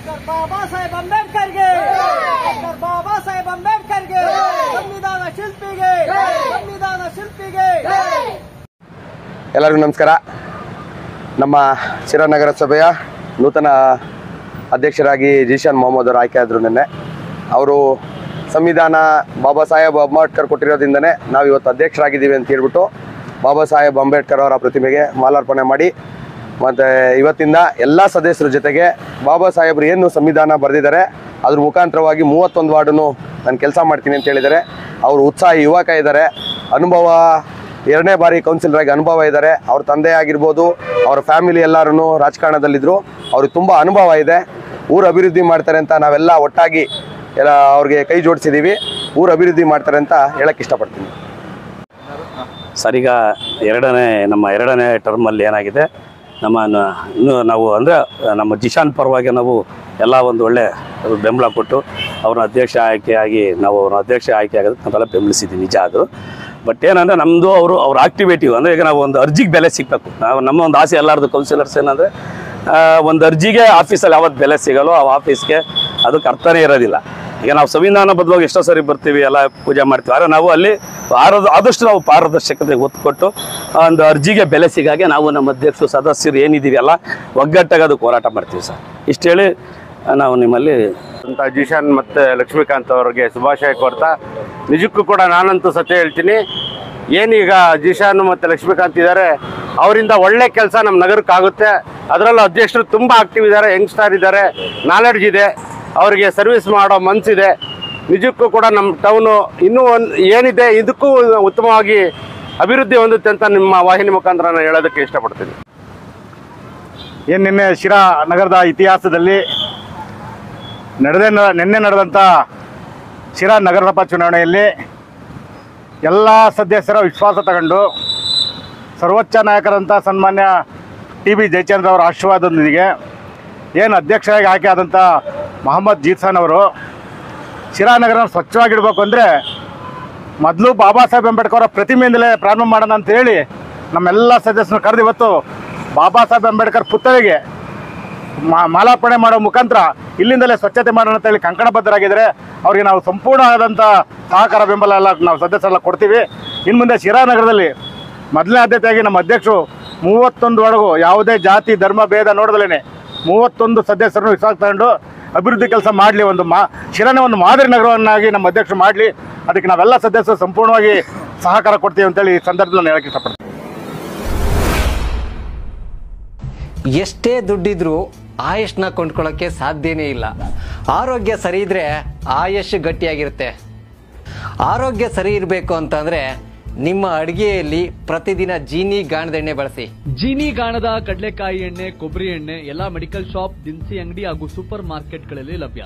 ಬಾಬಾ ಸಾಹೇಬ್ ಅಂಬೇಡ್ಕರ್ಗೆ, ಬಾಬಾ ಸಾಹೇಬ್ ಅಂಬೇಡ್ಕರ್ಗೆ, ಸಂವಿಧಾನ ಶಿಲ್ಪಿಗೆ, ಸಂವಿಧಾನ ಶಿಲ್ಪಿಗೆ. ಎಲ್ಲರಿಗೂ ನಮಸ್ಕಾರ. ನಮ್ಮ ಶಿರಾ ನಗರಸಭೆಯ ನೂತನ ಅಧ್ಯಕ್ಷರಾಗಿ ಜೀಶಾನ್ ಮೊಹಮ್ಮದ್ ಅವರು ಆಯ್ಕೆ ಆದರು. ನಿನ್ನೆ ಅವರು ಸಂವಿಧಾನ ಬಾಬಾ ಸಾಹೇಬ್ ಅಂಬೇಡ್ಕರ್ ಕೊಟ್ಟಿರೋದ್ರಿಂದನೇ ನಾವು ಇವತ್ತು ಅಧ್ಯಕ್ಷರಾಗಿದ್ದೀವಿ ಅಂತ ಹೇಳ್ಬಿಟ್ಟು ಬಾಬಾ ಸಾಹೇಬ್ ಅಂಬೇಡ್ಕರ್ ಅವರ ಪ್ರತಿಮೆಗೆ ಮಾಲಾರ್ಪಣೆ ಮಾಡಿ ಮತ್ತು ಇವತ್ತಿಂದ ಎಲ್ಲ ಸದಸ್ಯರ ಜೊತೆಗೆ ಬಾಬಾ ಸಾಹೇಬರು ಏನು ಸಂವಿಧಾನ ಬರೆದಿದ್ದಾರೆ ಅದ್ರ ಮುಖಾಂತರವಾಗಿ 31 ವಾರ್ಡನ್ನು ನಾನು ಕೆಲಸ ಮಾಡ್ತೀನಿ ಅಂತ ಹೇಳಿದ್ದಾರೆ. ಅವರು ಉತ್ಸಾಹಿ ಯುವಕ ಇದ್ದಾರೆ, ಅನುಭವ 2ನೇ ಬಾರಿ ಕೌನ್ಸಿಲರ್ ಆಗಿ ಅನುಭವ ಇದ್ದಾರೆ. ಅವ್ರ ತಂದೆ ಆಗಿರ್ಬೋದು, ಅವರ ಫ್ಯಾಮಿಲಿ ಎಲ್ಲರೂ ರಾಜಕಾರಣದಲ್ಲಿದ್ದರು. ಅವ್ರಿಗೆ ತುಂಬ ಅನುಭವ ಇದೆ. ಊರು ಅಭಿವೃದ್ಧಿ ಮಾಡ್ತಾರೆ ಅಂತ ನಾವೆಲ್ಲ ಒಟ್ಟಾಗಿ ಅವ್ರಿಗೆ ಕೈ ಜೋಡಿಸಿದ್ದೀವಿ. ಊರು ಅಭಿವೃದ್ಧಿ ಮಾಡ್ತಾರೆ ಅಂತ ಹೇಳಕ್ಕೆ ಇಷ್ಟಪಡ್ತೀನಿ. ಸರ್, ಈಗ ನಮ್ಮ ಎರಡನೇ ಟರ್ಮಲ್ಲಿ ಏನಾಗಿದೆ, ಇನ್ನೂ ನಾವು ಅಂದರೆ ನಮ್ಮ ಜಿಶಾನ್ ಪರವಾಗಿ ನಾವು ಎಲ್ಲ ಒಂದು ಒಳ್ಳೆ ಬೆಂಬಲ ಕೊಟ್ಟು ಅವ್ರನ್ನ ಅಧ್ಯಕ್ಷ ಆಯ್ಕೆಯಾಗಿ ನಾವು ಅವ್ರನ್ನ ಅಧ್ಯಕ್ಷ ಆಯ್ಕೆ ಆಗೋದಕ್ಕೆ ನಾವೆಲ್ಲ ಬೆಂಬಲಿಸಿದ್ದೀವಿ, ನಿಜ ಅದು. ಬಟ್ ಏನಂದರೆ ನಮ್ಮದು ಅವ್ರ ಆಕ್ಟಿವಿಟಿವ್ ಅಂದರೆ ಈಗ ನಾವು ಒಂದು ಅರ್ಜಿಗೆ ಬೆಲೆ ಸಿಗಬೇಕು. ನಮ್ಮ ಒಂದು ಆಸೆ ಎಲ್ಲರದು ಕೌನ್ಸಿಲರ್ಸ್ ಏನಂದರೆ ಒಂದು ಅರ್ಜಿಗೆ ಆಫೀಸಲ್ಲಿ ಯಾವತ್ತು ಬೆಲೆ ಸಿಗಲ್ಲೋ ಆ ಆಫೀಸ್ಗೆ ಅದಕ್ಕೆ ಅರ್ಥನೇ ಇರೋದಿಲ್ಲ. ಈಗ ನಾವು ಸಂವಿಧಾನಬದ್ಧವಾಗಿ ಎಷ್ಟೋ ಸರಿ ಬರ್ತೀವಿ, ಎಲ್ಲ ಪೂಜೆ ಮಾಡ್ತೀವಿ, ಆದರೆ ನಾವು ಅಲ್ಲಿ ಆದಷ್ಟು ನಾವು ಪಾರದರ್ಶಕತೆಗೆ ಒತ್ತು ಕೊಟ್ಟು ಒಂದು ಅರ್ಜಿಗೆ ಬೆಲೆ ಸಿಗಾಗೆ ನಾವು ನಮ್ಮ ಅಧ್ಯಕ್ಷರು ಸದಸ್ಯರು ಏನಿದ್ದೀವಿ ಎಲ್ಲ ಒಗ್ಗಟ್ಟಾಗಿ ಅದಕ್ಕೆ ಹೋರಾಟ ಮಾಡ್ತೀವಿ ಸರ್. ಇಷ್ಟು ಹೇಳಿ ನಾವು ನಿಮ್ಮಲ್ಲಿ ಅಂತ ಜೀಶಾನ್ ಮತ್ತು ಲಕ್ಷ್ಮೀಕಾಂತ್ ಅವರಿಗೆ ಶುಭಾಶಯ ಕೋರ್ತಾ, ನಿಜಕ್ಕೂ ಕೂಡ ನಾನಂತೂ ಸತ್ಯ ಹೇಳ್ತೀನಿ, ಏನೀಗ ಜೀಶಾನ್ ಮತ್ತು ಲಕ್ಷ್ಮೀಕಾಂತ್ ಇದ್ದಾರೆ, ಅವರಿಂದ ಒಳ್ಳೆ ಕೆಲಸ ನಮ್ಮ ನಗರಕ್ಕಾಗುತ್ತೆ. ಅದರಲ್ಲೂ ಅಧ್ಯಕ್ಷರು ತುಂಬ ಆಕ್ಟಿವ್ ಇದ್ದಾರೆ, ಯಂಗ್ಸ್ಟಾರ್ ಇದ್ದಾರೆ, ನಾಲೆಡ್ಜ್ ಇದೆ, ಅವರಿಗೆ ಸರ್ವಿಸ್ ಮಾಡೋ ಮನಸ್ಸಿದೆ. ನಿಜಕ್ಕೂ ಕೂಡ ನಮ್ಮ ಟೌನು ಇನ್ನೂ ಏನಿದೆ ಇದಕ್ಕೂ ಉತ್ತಮವಾಗಿ ಅಭಿವೃದ್ಧಿ ಹೊಂದುತ್ತೆ ಅಂತ ನಿಮ್ಮ ವಾಹಿನಿ ಮುಖಾಂತರ ನಾನು ಹೇಳೋದಕ್ಕೆ ಇಷ್ಟಪಡ್ತೀನಿ. ನಿನ್ನೆ ಶಿರಾ ನಗರದ ಇತಿಹಾಸದಲ್ಲಿ ನಿನ್ನೆ ನಡೆದಂಥ ಶಿರಾ ನಗರಸಭಾ ಚುನಾವಣೆಯಲ್ಲಿ ಎಲ್ಲ ಸದಸ್ಯರ ವಿಶ್ವಾಸ ತಗೊಂಡು ಸರ್ವೋಚ್ಚ ನಾಯಕರಂಥ ಸನ್ಮಾನ್ಯ ಟಿ ಬಿ ಜಯಚಂದ್ರ ಅವರ ಆಶೀರ್ವಾದದೊಂದಿಗೆ ಏನು ಅಧ್ಯಕ್ಷರಾಗಿ ಆಯ್ಕೆ ಆದಂಥ ಮೊಹಮ್ಮದ್ ಜೀಶಾನ್ ಅವರು ಶಿರಾ ನಗರ ಸ್ವಚ್ಛವಾಗಿಡಬೇಕು ಅಂದರೆ ಮೊದಲು ಬಾಬಾ ಸಾಹೇಬ್ ಅಂಬೇಡ್ಕರ್ ಅವರ ಪ್ರತಿಮೆಯಿಂದಲೇ ಪ್ರಾರಂಭ ಮಾಡೋಣ ಅಂತ ಹೇಳಿ ನಮ್ಮೆಲ್ಲ ಸದಸ್ಯರನ್ನು ಕರೆದು ಇವತ್ತು ಬಾಬಾ ಸಾಹೇಬ್ ಅಂಬೇಡ್ಕರ್ ಪುತ್ಥಳಿಗೆ ಮಾಲಾರ್ಪಣೆ ಮಾಡೋ ಮುಖಾಂತರ ಇಲ್ಲಿಂದಲೇ ಸ್ವಚ್ಛತೆ ಮಾಡೋಣ ಅಂತ ಹೇಳಿ ಕಂಕಣಬದ್ಧರಾಗಿದ್ದಾರೆ. ಅವರಿಗೆ ನಾವು ಸಂಪೂರ್ಣವಾದಂಥ ಸಹಕಾರ ಬೆಂಬಲ ಎಲ್ಲ ನಾವು ಸದಸ್ಯರೆಲ್ಲ ಕೊಡ್ತೀವಿ. ಇನ್ನು ಮುಂದೆ ಶಿರಾ ನಗರದಲ್ಲಿ ಮೊದಲನೇ ಆದ್ಯತೆಯಾಗಿ ನಮ್ಮ ಅಧ್ಯಕ್ಷರು 31 ಒಳಗೂ ಯಾವುದೇ ಜಾತಿ ಧರ್ಮ ಭೇದ ನೋಡದಲೇ 31 ಸದಸ್ಯರನ್ನು ವಿಶ್ವಾಸ ತಗೊಂಡು ಅಭಿವೃದ್ಧಿ ಕೆಲಸ ಮಾಡಲಿ, ಶಿರಾನೇ ಒಂದು ಮಾದರಿ ನಗರವನ್ನಾಗಿ ನಮ್ಮ ಅಧ್ಯಕ್ಷರು ಮಾಡಲಿ. ಅದಕ್ಕೆ ನಾವೆಲ್ಲ ಸದಸ್ಯರು ಸಂಪೂರ್ಣವಾಗಿ ಸಹಕಾರ ಕೊಡ್ತೀವಿ ಅಂತೇಳಿ ಈ ಸಂದರ್ಭದಲ್ಲಿ ಹೇಳಕ್ಕೆ ಇಷ್ಟಪಡ್ತೀನಿ. ಎಷ್ಟೇ ದುಡ್ಡಿದ್ರೂ ಆಯುಷ್ನ ಕೊಂಡ್ಕೊಳ್ಳೋಕ್ಕೆ ಸಾಧ್ಯನೇ ಇಲ್ಲ. ಆರೋಗ್ಯ ಸರಿ ಇದ್ರೆ ಆಯುಷ್ ಗಟ್ಟಿಯಾಗಿರುತ್ತೆ. ಆರೋಗ್ಯ ಸರಿ ಇರಬೇಕು ಅಂತಂದ್ರೆ ನಿಮ್ಮ ಅಡುಗೆಯಲ್ಲಿ ಪ್ರತಿದಿನ ಜೀನಿ ಗಾಣದ ಎಣ್ಣೆ ಬಳಸಿ. ಜೀನಿ ಗಾಣದ ಕಡಲೆಕಾಯಿ ಎಣ್ಣೆ, ಕೊಬ್ಬರಿ ಎಣ್ಣೆ ಎಲ್ಲ ಮೆಡಿಕಲ್ ಶಾಪ್, ದಿನಸಿ ಅಂಗಡಿ ಹಾಗೂ ಸೂಪರ್ ಮಾರ್ಕೆಟ್ಗಳಲ್ಲಿ ಲಭ್ಯ.